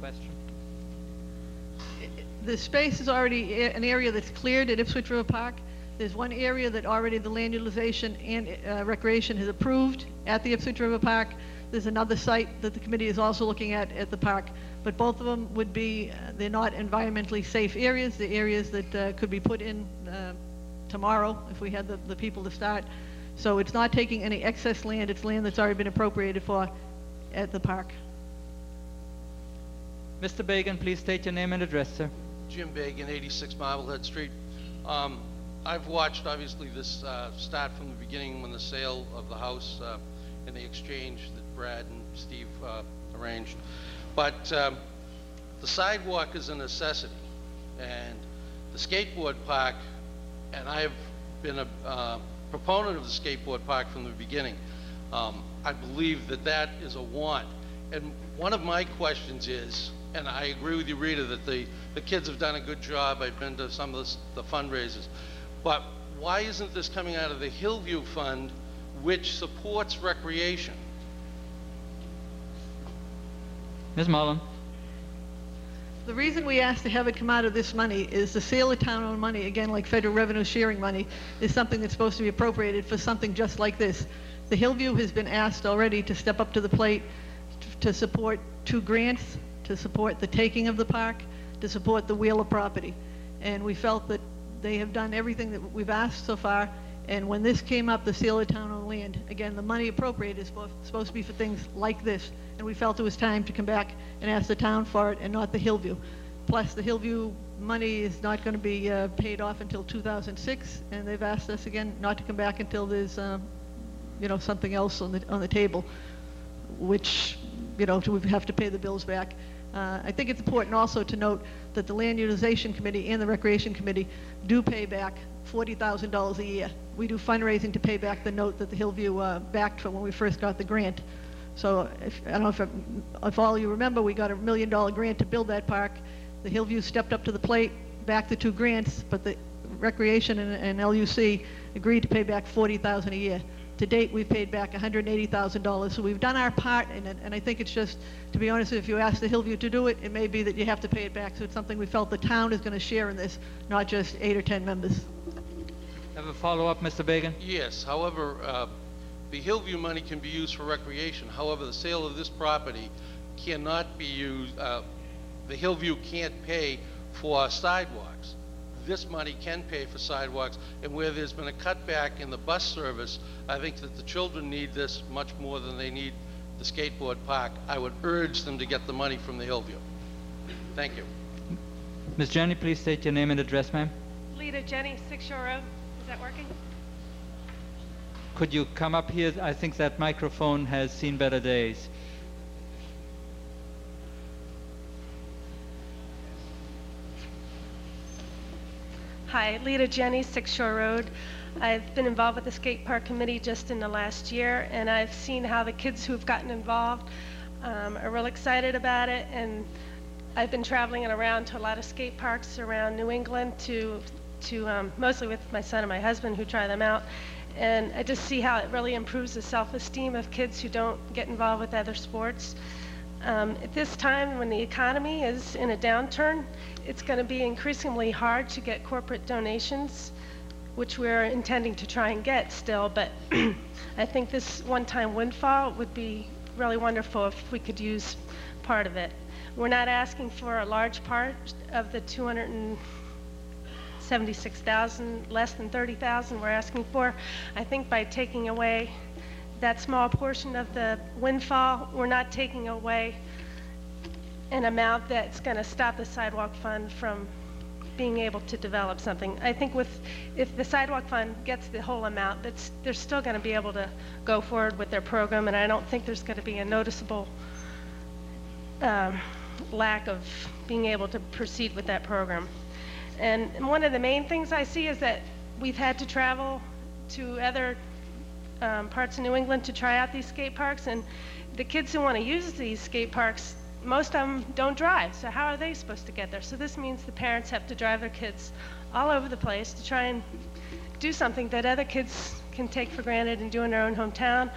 question. The space is already an area that's cleared at Ipswich River Park. There's one area that already the land utilization and recreation has approved at the Ipswich River Park. There's another site that the committee is also looking at the park. But both of them would be, they're not environmentally safe areas. They're areas that could be put in tomorrow if we had the people to start. So it's not taking any excess land. It's land that's already been appropriated for at the park. Mr. Bagan, please state your name and address, sir. Jim Bagan, 86 Marblehead Street. I've watched, obviously, this start from the beginning when the sale of the house and the exchange that Brad and Steve arranged. But the sidewalk is a necessity, and the skateboard park, and I've been a proponent of the skateboard park from the beginning. I believe that that is a want. And one of my questions is, and I agree with you, Rita, that the kids have done a good job. I've been to some of the fundraisers. But why isn't this coming out of the Hillview Fund, which supports recreation? Ms. Mullen. The reason we asked to have it come out of this money is the sale of town-owned money, again, like federal revenue sharing money, is something that's supposed to be appropriated for something just like this. The Hillview has been asked already to step up to the plate to support 2 grants, to support the taking of the park, to support the Wheeler property. And we felt that they have done everything that we've asked so far. And when this came up, the sale of town-owned land, again, the money appropriated is supposed to be for things like this. And we felt it was time to come back and ask the town for it and not the Hillview. Plus, the Hillview money is not going to be paid off until 2006, and they've asked us again not to come back until there's, you know, something else on the table, which, you know, we have to pay the bills back. I think it's important also to note that the Land Utilization Committee and the Recreation Committee do pay back $40,000 a year. We do fundraising to pay back the note that the Hillview backed for when we first got the grant. So I don't know if all you remember, we got a $1 million grant to build that park. The Hillview stepped up to the plate, backed the 2 grants, but the Recreation and LUC agreed to pay back $40,000 a year. To date, we've paid back $180,000, so we've done our part in it, and I think it's just, to be honest, if you ask the Hillview to do it, it may be that you have to pay it back, so it's something we felt the town is going to share in this, not just 8 or 10 members. Have a follow-up, Mr. Bagan? Yes, however, the Hillview money can be used for recreation. However, the sale of this property cannot be used, the Hillview can't pay for sidewalks. This money can pay for sidewalks, and where there's been a cutback in the bus service, I think that the children need this much more than they need the skateboard park. I would urge them to get the money from the Hillview. Thank you. Ms. Jenny, please state your name and address, ma'am. Lita Jenny, 6 Shore Road. Is that working? Could you come up here? I think that microphone has seen better days. Hi, Lita Jenny, 6 Shore Road. I've been involved with the skate park committee just in the last year, and I've seen how the kids who've gotten involved are real excited about it. And I've been traveling around to a lot of skate parks around New England to mostly with my son and my husband who try them out. And I just see how it really improves the self-esteem of kids who don't get involved with other sports. At this time when the economy is in a downturn, it's going to be increasingly hard to get corporate donations, which we're intending to try and get still, but I think this one-time windfall would be really wonderful if we could use part of it. We're not asking for a large part of the $276,000, less than $30,000 we're asking for. I think by taking away that small portion of the windfall, we're not taking away an amount that's going to stop the sidewalk fund from being able to develop something. I think if the sidewalk fund gets the whole amount, they're still going to be able to go forward with their program, and I don't think there's going to be a noticeable lack of being able to proceed with that program. And one of the main things I see is that we've had to travel to other parts of New England to try out these skate parks, and the kids who want to use these skate parks, most of them don't drive, so how are they supposed to get there? So this means the parents have to drive their kids all over the place to try and do something that other kids can take for granted and do in their own hometown,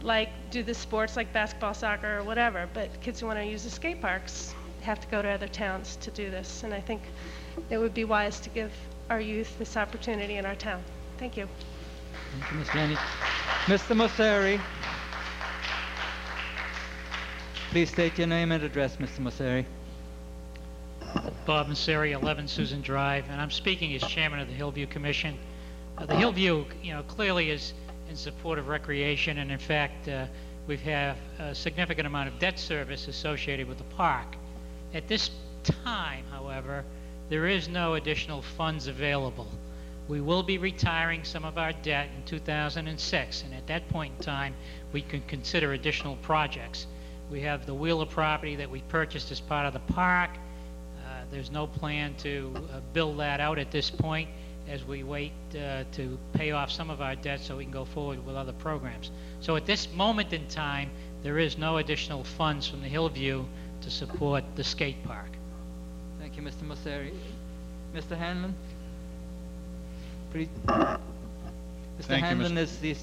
like do the sports like basketball, soccer, or whatever. But kids who want to use the skate parks have to go to other towns to do this. And I think it would be wise to give our youth this opportunity in our town. Thank you. Thank you, Ms. Jenny. Mr. Mosseri. Please state your name and address, Mr. Mosseri. Bob Mosseri, 11 Susan Drive, and I'm speaking as chairman of the Hillview Commission. The Hillview, clearly is in support of recreation, and in fact, we have a significant amount of debt service associated with the park. At this time, however, there is no additional funds available. We will be retiring some of our debt in 2006, and at that point in time, we can consider additional projects. We have the Wheeler property that we purchased as part of the park. There's no plan to build that out at this point as we wait to pay off some of our debt so we can go forward with other programs. So at this moment in time, there is no additional funds from the Hillview to support the skate park. Thank you, Mr. Mosseri. Mr. Hanlon? Please. Mr. Thank you, Hanlon is the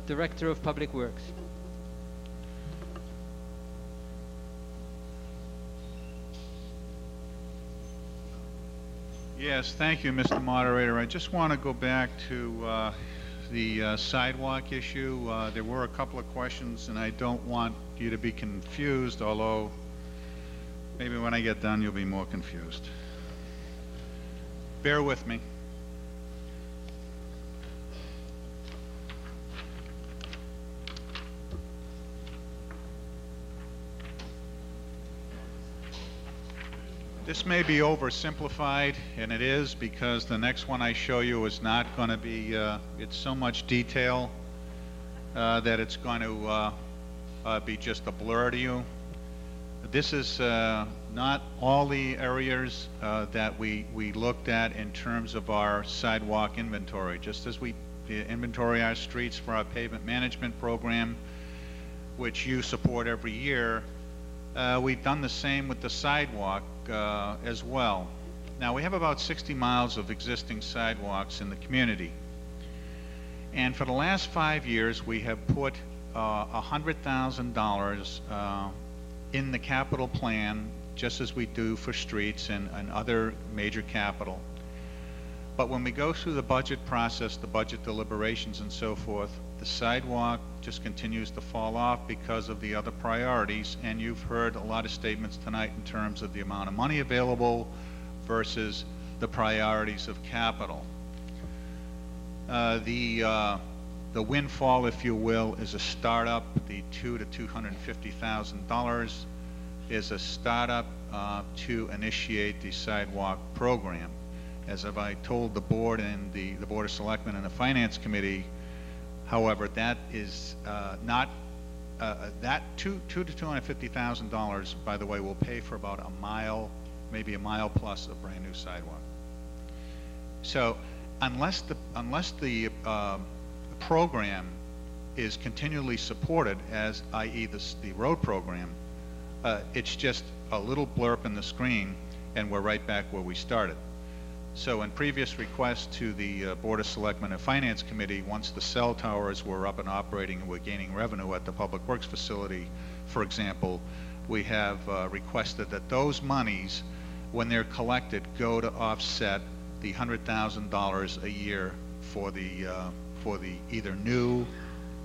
Director of Public Works. Yes, thank you, Mr. Moderator. I just want to go back to the sidewalk issue. There were a couple of questions, and I don't want you to be confused, although maybe when I get done you'll be more confused. Bear with me. This may be oversimplified, and it is, because the next one I show you is not going to be, it's so much detail that it's going to be just a blur to you. This is not all the areas that we looked at in terms of our sidewalk inventory. Just as we inventory our streets for our pavement management program, which you support every year, we've done the same with the sidewalk as well. Now, we have about 60 miles of existing sidewalks in the community. And for the last 5 years, we have put $100,000 in the capital plan, just as we do for streets and other major capital. But when we go through the budget process, the budget deliberations and so forth, the sidewalk just continues to fall off because of the other priorities, and you've heard a lot of statements tonight in terms of the amount of money available versus the priorities of capital. The windfall, if you will, is a startup. The $200,000 to $250,000 is a startup to initiate the sidewalk program. As I told the board and the Board of Selectmen and the Finance Committee, however, that is not, that $200,000 to $250,000, by the way, will pay for about a mile, maybe a mile plus of brand new sidewalk. So unless the program is continually supported, as i.e. the road program, it's just a little blurb in the screen and we're right back where we started. So in previous requests to the Board of Selectmen and Finance Committee, once the cell towers were up and operating and were gaining revenue at the Public Works facility, for example, we have requested that those monies, when they're collected, go to offset the $100,000 a year for the either new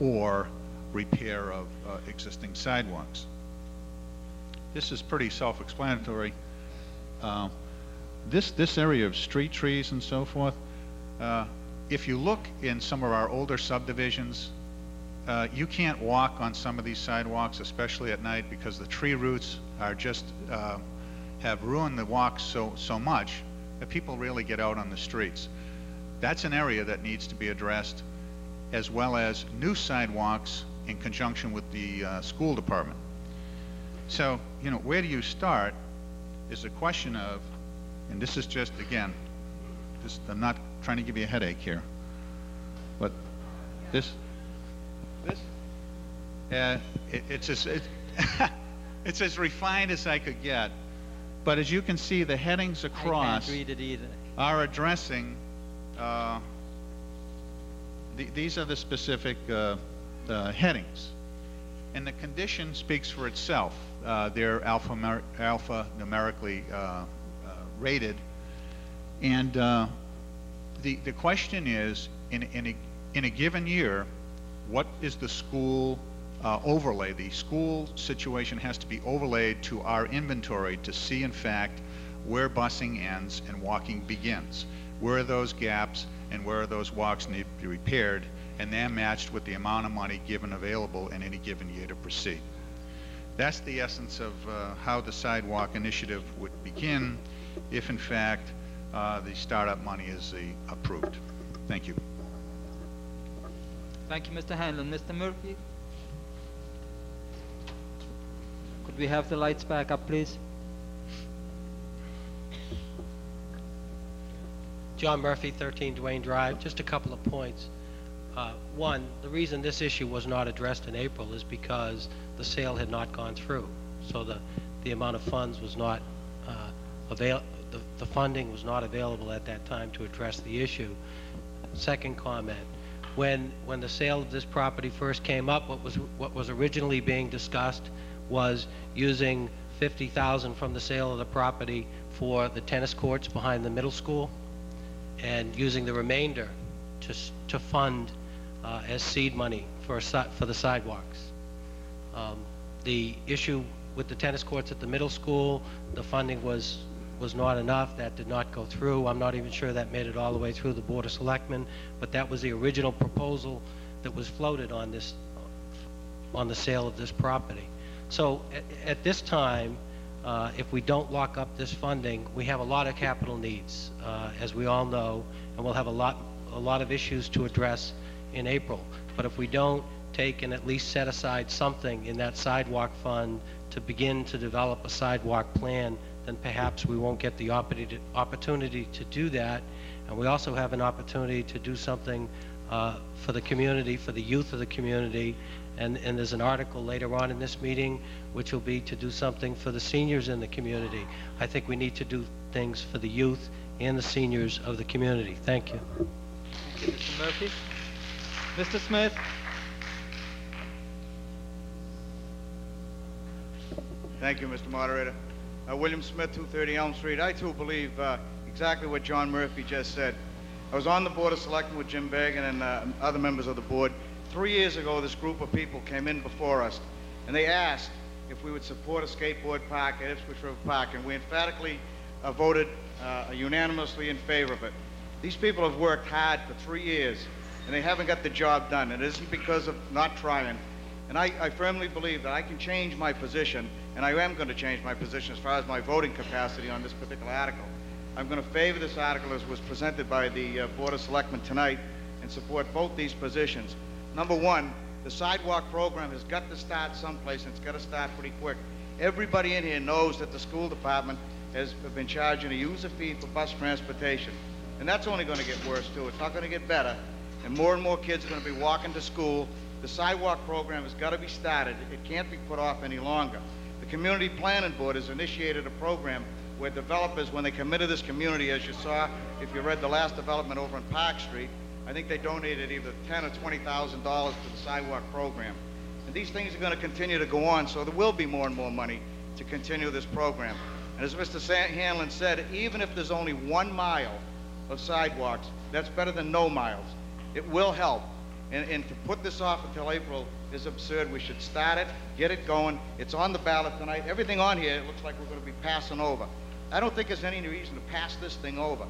or repair of existing sidewalks. This is pretty self-explanatory. This area of street trees and so forth, if you look in some of our older subdivisions, you can't walk on some of these sidewalks, especially at night, because the tree roots are just have ruined the walks so much that people really get out on the streets. That's an area that needs to be addressed, as well as new sidewalks in conjunction with the school department. So, you know, where do you start is a question of, and this is just, again, this, I'm not trying to give you a headache here, but it's as refined as I could get. But as you can see, the headings across I can't read it either. are addressing, these are the specific headings. And the condition speaks for itself. they're alphanumerically rated. And the question is, in a given year, what is the school overlay? The school situation has to be overlaid to our inventory to see, in fact, where busing ends and walking begins. Where are those gaps and where are those walks need to be repaired, and they're matched with the amount of money given available in any given year to proceed. That's the essence of how the sidewalk initiative would begin if, in fact, the startup money is approved. Thank you. Thank you, Mr. Hanlon. Mr. Murphy? Could we have the lights back up, please? John Murphy, 13 Duane Drive. Just a couple of points. One, the reason this issue was not addressed in April is because the sale had not gone through. So the amount of funds was not the funding was not available at that time to address the issue. Second comment, when the sale of this property first came up, what was originally being discussed was using $50,000 from the sale of the property for the tennis courts behind the middle school, and using the remainder to fund as seed money for the sidewalks. The issue with the tennis courts at the middle school, the funding was not enough. That did not go through. I'm not even sure that made it all the way through the Board of Selectmen, but that was the original proposal that was floated on the sale of this property. So at this time, if we don't lock up this funding, we have a lot of capital needs, as we all know, and we'll have a lot of issues to address in April. But if we don't take and at least set aside something in that sidewalk fund to begin to develop a sidewalk plan, then perhaps we won't get the opportunity to do that. And we also have an opportunity to do something for the community, for the youth of the community. And there's an article later on in this meeting which will be to do something for the seniors in the community. I think we need to do things for the youth and the seniors of the community. Thank you. Thank you, Mr. Murphy. Mr. Smith? Thank you, Mr. Moderator. William Smith, 230 Elm Street. I, too, believe exactly what John Murphy just said. I was on the Board of Selectmen with Jim Bagan and other members of the board. 3 years ago, this group of people came in before us, and they asked if we would support a skateboard park at Ipswich River Park, and we emphatically voted unanimously in favor of it. These people have worked hard for 3 years, and they haven't got the job done. It isn't because of not trying. And I firmly believe that I can change my position, and I am going to change my position as far as my voting capacity on this particular article. I'm going to favor this article as was presented by the Board of Selectmen tonight and support both these positions. Number one, the sidewalk program has got to start someplace, and it's got to start pretty quick. Everybody in here knows that the school department has been charging a user fee for bus transportation. And that's only going to get worse, too. It's not going to get better. And more kids are going to be walking to school. The sidewalk program has got to be started. It can't be put off any longer. The Community Planning Board has initiated a program where developers, when they come into this community, as you saw, if you read the last development over on Park Street, I think they donated either $10,000 or $20,000 to the sidewalk program. And these things are going to continue to go on, so there will be more and more money to continue this program. And as Mr. Hanlon said, even if there's only 1 mile of sidewalks, that's better than no miles. It will help. And to put this off until April is absurd. We should start it, get it going. It's on the ballot tonight. Everything on here, it looks like we're going to be passing over. I don't think there's any reason to pass this thing over.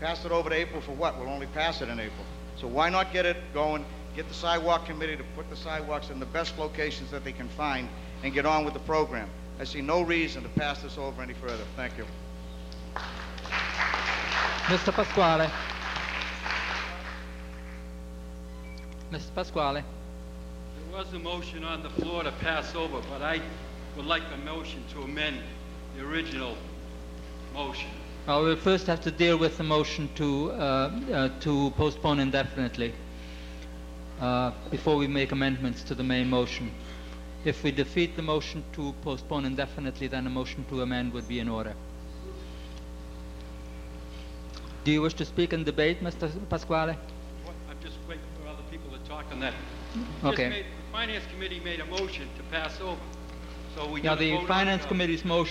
Pass it over to April for what? We'll only pass it in April. So why not get it going, get the sidewalk committee to put the sidewalks in the best locations that they can find and get on with the program. I see no reason to pass this over any further. Thank you. Mr. Pasquale. Mr. Pasquale. There was a motion on the floor to pass over, but I would like the motion to amend the original motion. Well, we'll first have to deal with the motion to postpone indefinitely before we make amendments to the main motion. If we defeat the motion to postpone indefinitely, then a motion to amend would be in order. Do you wish to speak in debate, Mr. Pasquale? I'm just waiting for other people to talk on that. Okay. The Finance Committee made a motion to pass over. So we Now, gotta the vote on Finance it. Committee's motion